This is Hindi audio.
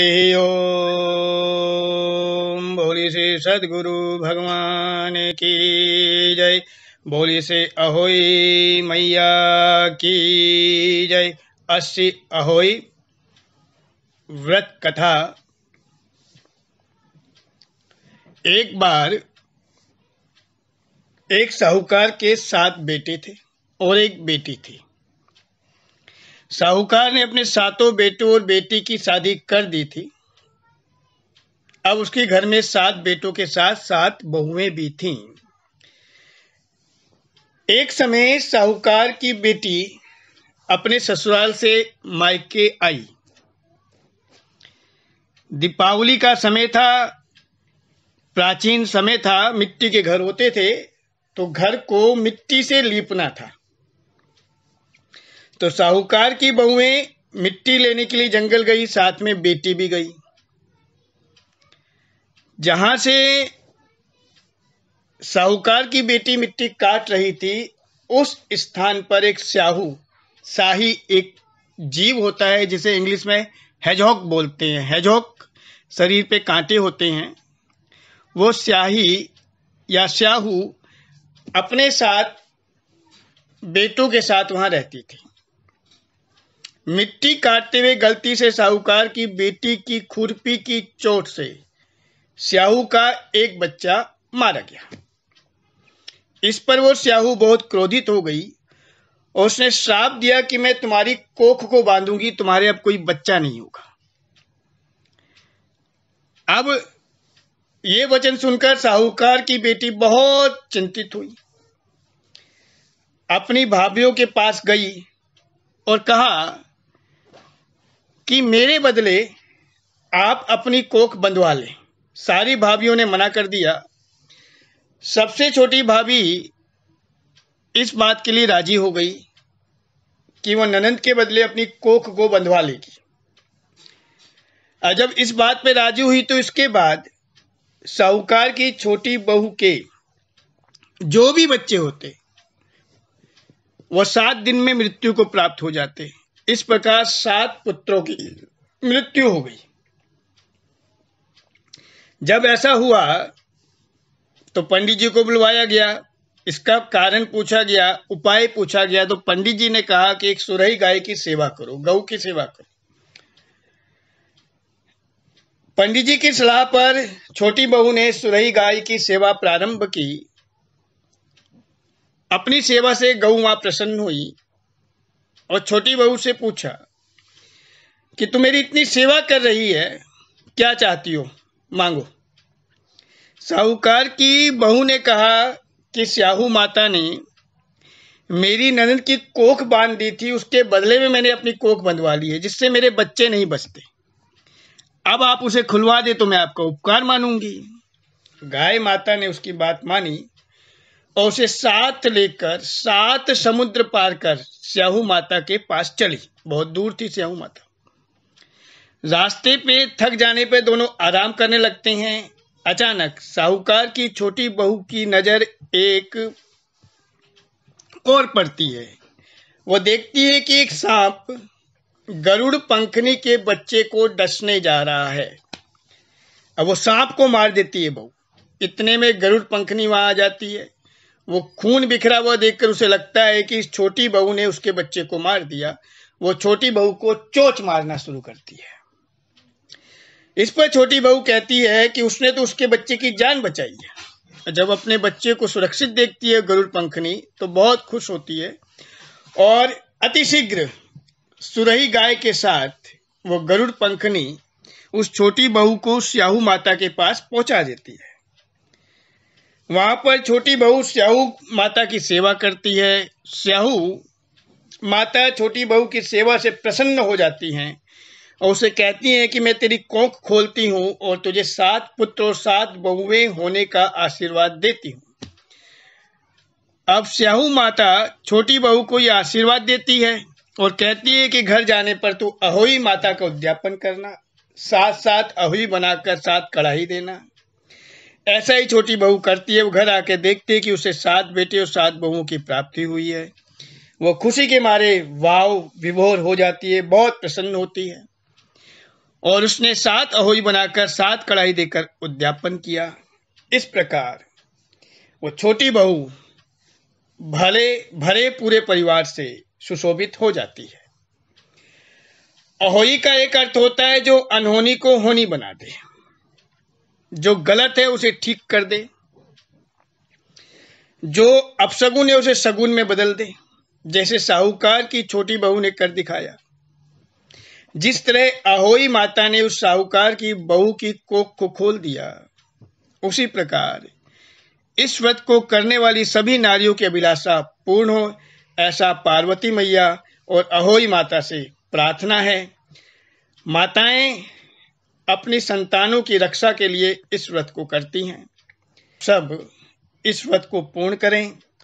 ओम बोली से सदगुरु भगवान की जय। बोली से अहोई मैया की जय। 80 अहोई व्रत कथा। एक बार एक साहूकार के 7 बेटे थे और एक बेटी थी। साहूकार ने अपने 7 बेटों और बेटी की शादी कर दी थी। अब उसके घर में 7 बेटों के साथ 7 बहुएं भी थीं। एक समय साहूकार की बेटी अपने ससुराल से मायके आई। दीपावली का समय था। प्राचीन समय था, मिट्टी के घर होते थे, तो घर को मिट्टी से लीपना था। तो साहूकार की बहुएं मिट्टी लेने के लिए जंगल गई, साथ में बेटी भी गई। जहां से साहूकार की बेटी मिट्टी काट रही थी, उस स्थान पर एक शाही एक जीव होता है जिसे इंग्लिश में हेजहॉग बोलते हैं। हेजहॉग शरीर पे कांटे होते हैं। वो स्याही या स्याहू अपने साथ बेटों के साथ वहां रहती थी। मिट्टी काटते हुए गलती से साहूकार की बेटी की खुरपी की चोट से स्याहू का एक बच्चा मारा गया। इस पर वो स्याहू बहुत क्रोधित हो गई और उसने श्राप दिया कि मैं तुम्हारी कोख को बांधूंगी, तुम्हारे अब कोई बच्चा नहीं होगा। अब ये वचन सुनकर साहूकार की बेटी बहुत चिंतित हुई। अपनी भाभीियों के पास गई और कहा कि मेरे बदले आप अपनी कोख बंधवा लें। सारी भाभीियों ने मना कर दिया। सबसे छोटी भाभी इस बात के लिए राजी हो गई कि वह ननंद के बदले अपनी कोख को बंधवा लेगी। जब इस बात पे राजी हुई तो इसके बाद साहूकार की छोटी बहू के जो भी बच्चे होते वह 7 दिन में मृत्यु को प्राप्त हो जाते। इस प्रकार 7 पुत्रों की मृत्यु हो गई। जब ऐसा हुआ तो पंडित जी को बुलवाया गया। इसका कारण पूछा गया, उपाय पूछा गया, तो पंडित जी ने कहा कि एक सुरही गाय की सेवा करो, गऊ की सेवा करो। पंडित जी की सलाह पर छोटी बहू ने सुरही गाय की सेवा प्रारंभ की। अपनी सेवा से गऊ मां प्रसन्न हुई और छोटी बहू से पूछा कि तू मेरी इतनी सेवा कर रही है, क्या चाहती हो, मांगो। साहूकार की बहू ने कहा कि स्याहू माता ने मेरी ननद की कोख बांध दी थी, उसके बदले में मैंने अपनी कोख बंधवा ली है, जिससे मेरे बच्चे नहीं बचते। अब आप उसे खुलवा दे तो मैं आपका उपकार मानूंगी। गाय माता ने उसकी बात मानी और उसे साथ लेकर 7 समुद्र पार कर स्याहू माता के पास चली। बहुत दूर थी स्याहू माता। रास्ते पे थक जाने पे दोनों आराम करने लगते हैं। अचानक साहूकार की छोटी बहू की नजर एक और पड़ती है। वो देखती है कि एक सांप गरुड़ पंखनी के बच्चे को डसने जा रहा है। अब वो सांप को मार देती है बहू। इतने में गरुड़ पंखनी वहां आ जाती है। वो खून बिखरा हुआ देखकर उसे लगता है कि इस छोटी बहू ने उसके बच्चे को मार दिया। वो छोटी बहू को चोंच मारना शुरू करती है। इस पर छोटी बहू कहती है कि उसने तो उसके बच्चे की जान बचाई है। जब अपने बच्चे को सुरक्षित देखती है गरुड़ पंखनी तो बहुत खुश होती है और अतिशीघ्र सुरही गाय के साथ वो गरुड़ पंखनी उस छोटी बहू को स्याहू माता के पास पहुंचा देती है। वहां पर छोटी बहू स्याहू माता की सेवा करती है। स्याहू माता छोटी बहू की सेवा से प्रसन्न हो जाती हैं और उसे कहती हैं कि मैं तेरी कोख खोलती हूं और तुझे 7 पुत्र और 7 बहुएं होने का आशीर्वाद देती हूं। अब स्याहू माता छोटी बहू को यह आशीर्वाद देती है और कहती है कि घर जाने पर तू अहोई माता का उद्यापन करना, 7 अहोई बनाकर 7 कढ़ाई देना। ऐसा ही छोटी बहू करती है। वो घर आके देखती है कि उसे 7 बेटे और 7 बहुओं की प्राप्ति हुई है। वो खुशी के मारे वाव विभोर हो जाती है, बहुत प्रसन्न होती है और उसने 7 अहोई बनाकर 7 कढ़ाई देकर उद्यापन किया। इस प्रकार वो छोटी बहू भरे पूरे परिवार से सुशोभित हो जाती है। अहोई का एक अर्थ होता है जो अनहोनी को होनी बना दे, जो गलत है उसे ठीक कर दे, जो अपशगुन है उसे सगुन में बदल दे, जैसे साहूकार की छोटी बहू ने कर दिखाया। जिस तरह अहोई माता ने उस साहूकार की बहू की कोख को खोल दिया, उसी प्रकार इस व्रत को करने वाली सभी नारियों की अभिलाषा पूर्ण हो, ऐसा पार्वती मैया और अहोई माता से प्रार्थना है। माताएं अपनी संतानों की रक्षा के लिए इस व्रत को करती हैं। सब इस व्रत को पूर्ण करें।